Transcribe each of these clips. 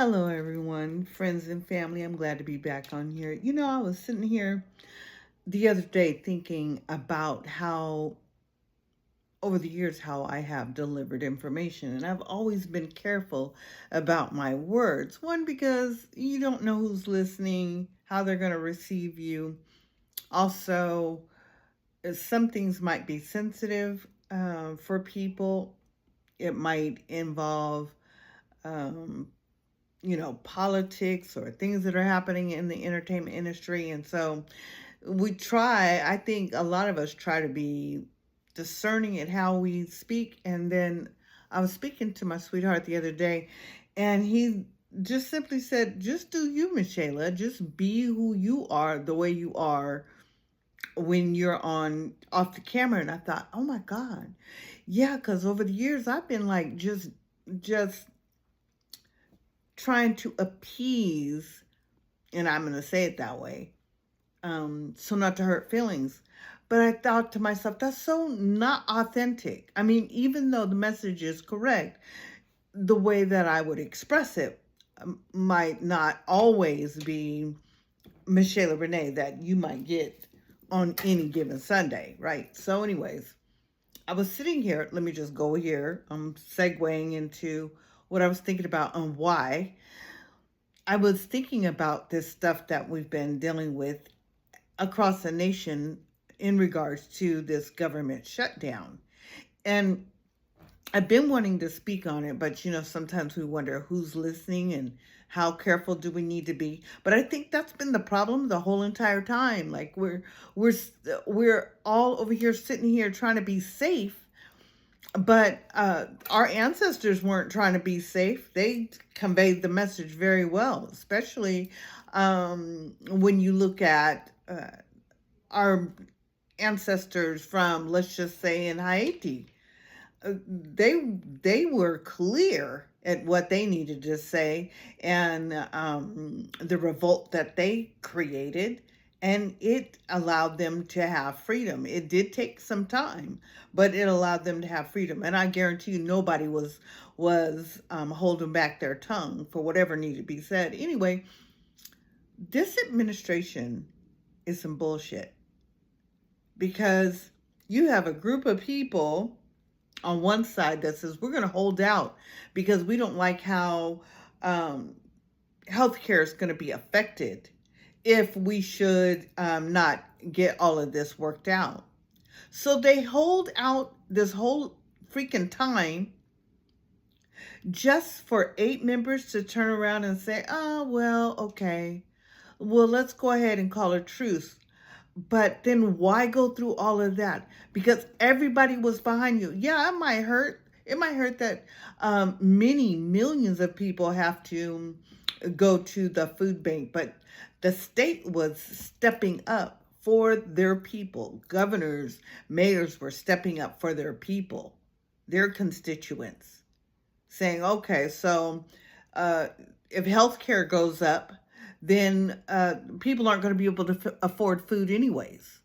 Hello, everyone, friends and family. I'm glad to be back on here. I was sitting here the other day thinking about how, over the years, how I have delivered information, and I've always been careful about my words. One, because you don't know who's listening, how they're going to receive you. Also, some things might be sensitive for people. It might involve um, politics or things that are happening in the entertainment industry. And so I think a lot of us try to be discerning at how we speak. And then I was speaking to my sweetheart the other day, and he just simply said, just do you, Michaela. Just be who you are, the way you are when you're on off the camera. And I thought, oh my God. Yeah, because over the years I've been like just trying to appease, and I'm going to say it that way, so not to hurt feelings. But I thought to myself, that's so not authentic. I mean, even though the message is correct, the way that I would express it might not always be Michaela Renee that you might get on any given Sunday, right? So, anyways, I was sitting here. Let me just go here. I'm segueing into what I was thinking about and why. I was thinking about this stuff that we've been dealing with across the nation in regards to this government shutdown. And I've been wanting to speak on it, but sometimes we wonder who's listening and how careful do we need to be. But I think that's been the problem the whole entire time. Like we're all over here sitting here trying to be safe, but our ancestors weren't trying to be safe. They conveyed the message very well, especially when you look at our ancestors from, let's just say, in Haiti. They were clear at what they needed to say, and the revolt that they created, and it allowed them to have freedom. It did take some time, but it allowed them to have freedom, and I guarantee you nobody was holding back their tongue for whatever needed to be said. Anyway, this administration is some bullshit, because you have a group of people on one side that says we're going to hold out because we don't like how healthcare is going to be affected if we should not get all of this worked out. So they hold out this whole freaking time just for 8 members to turn around and say, oh, well, okay, well, let's go ahead and call a truce. But then why go through all of that? Because everybody was behind you. Yeah, it might hurt. It might hurt that many millions of people have to go to the food bank. But the state was stepping up for their people. Governors, mayors were stepping up for their people, their constituents, saying, okay, so if healthcare goes up, then people aren't going to be able to afford food anyways.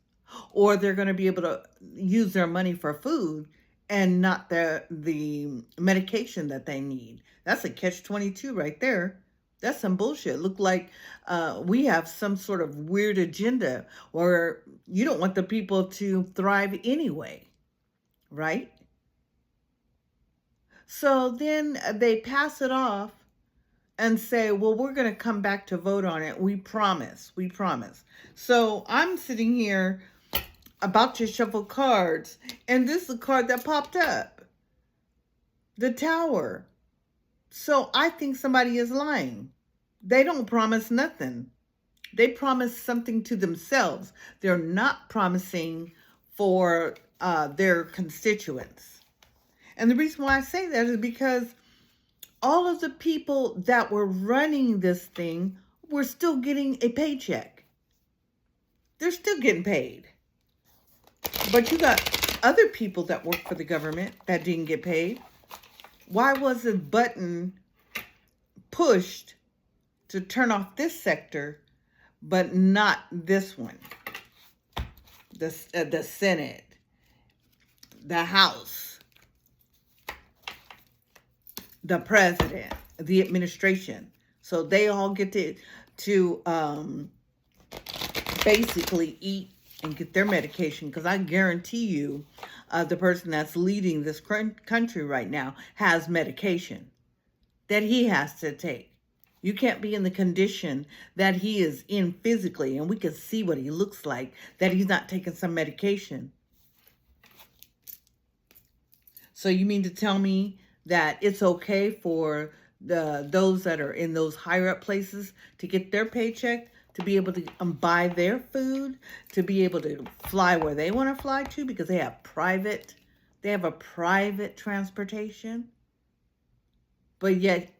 Or they're going to be able to use their money for food and not the medication that they need. That's a catch-22 right there. That's some bullshit. Look like we have some sort of weird agenda where you don't want the people to thrive anyway, right? So then they pass it off and say, well, we're going to come back to vote on it. We promise. We promise. So I'm sitting here about to shuffle cards, and this is the card that popped up. The Tower. So I think somebody is lying. They don't promise nothing. They promise something to themselves. They're not promising for their constituents. And the reason why I say that is because all of the people that were running this thing were still getting a paycheck. They're still getting paid. But you got other people that work for the government that didn't get paid. Why was the button pushed to turn off this sector, but not this one? The Senate, the House, the president, the administration. So they all get to basically eat and get their medication, because I guarantee you the person that's leading this country right now has medication that he has to take. You can't be in the condition that he is in physically, and we can see what he looks like, that he's not taking some medication. So you mean to tell me that it's okay for those that are in those higher up places to get their paycheck, to be able to buy their food, to be able to fly where they want to fly to because they have a private transportation, but yet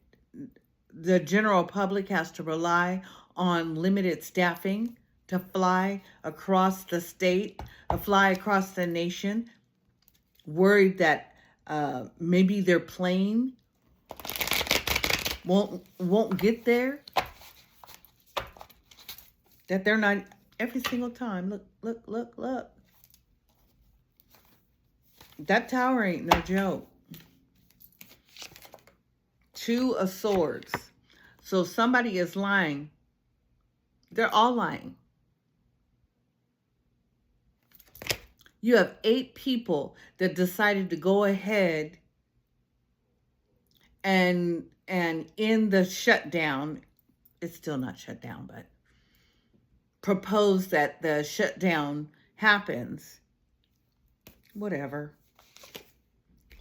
the general public has to rely on limited staffing to fly across the state, fly across the nation, worried that maybe their plane won't get there, that they're not every single time. Look. That tower ain't no joke. 2 of Swords. So somebody is lying. They're all lying. You have 8 people that decided to go ahead and in the shutdown, it's still not shut down, but propose that the shutdown happens. Whatever.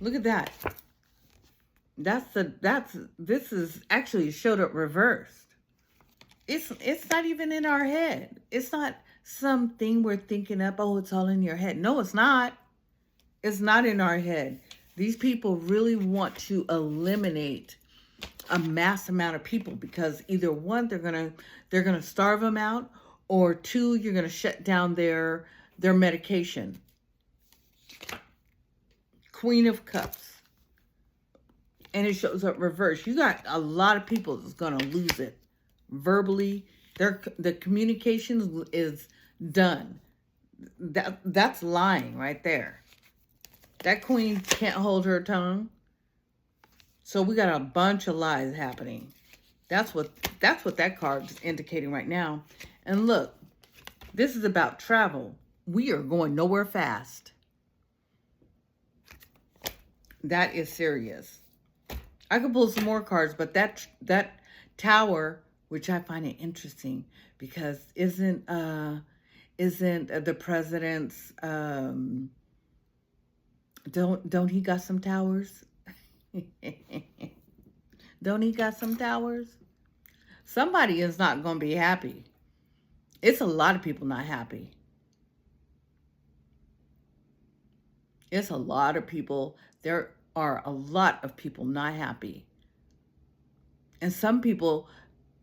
Look at that. This is actually showed up reversed. It's not even in our head. It's not something we're thinking up, oh, it's all in your head. No, it's not. It's not in our head. These people really want to eliminate a mass amount of people, because either one, they're gonna starve them out, or 2, you're gonna shut down their medication. Queen of Cups. And it shows up reverse. You got a lot of people that's going to lose it. Verbally, the communication is done. That's lying right there. That queen can't hold her tongue. So we got a bunch of lies happening. That's what that card is indicating right now. And look, this is about travel. We are going nowhere fast. That is serious. I could pull some more cards, but that tower, which I find it interesting, because isn't the president's don't he got some towers? Don't he got some towers? Somebody is not going to be happy. It's a lot of people not happy. It's a lot of people. There are a lot of people not happy. And some people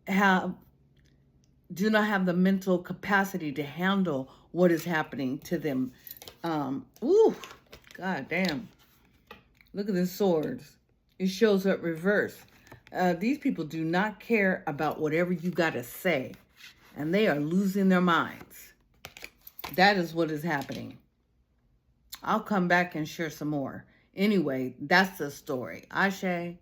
do not have the mental capacity to handle what is happening to them. Ooh, god damn. Look at the swords. It shows up reverse. These people do not care about whatever you got to say. And they are losing their minds. That is what is happening. I'll come back and share some more. Anyway, that's the story. Ashe.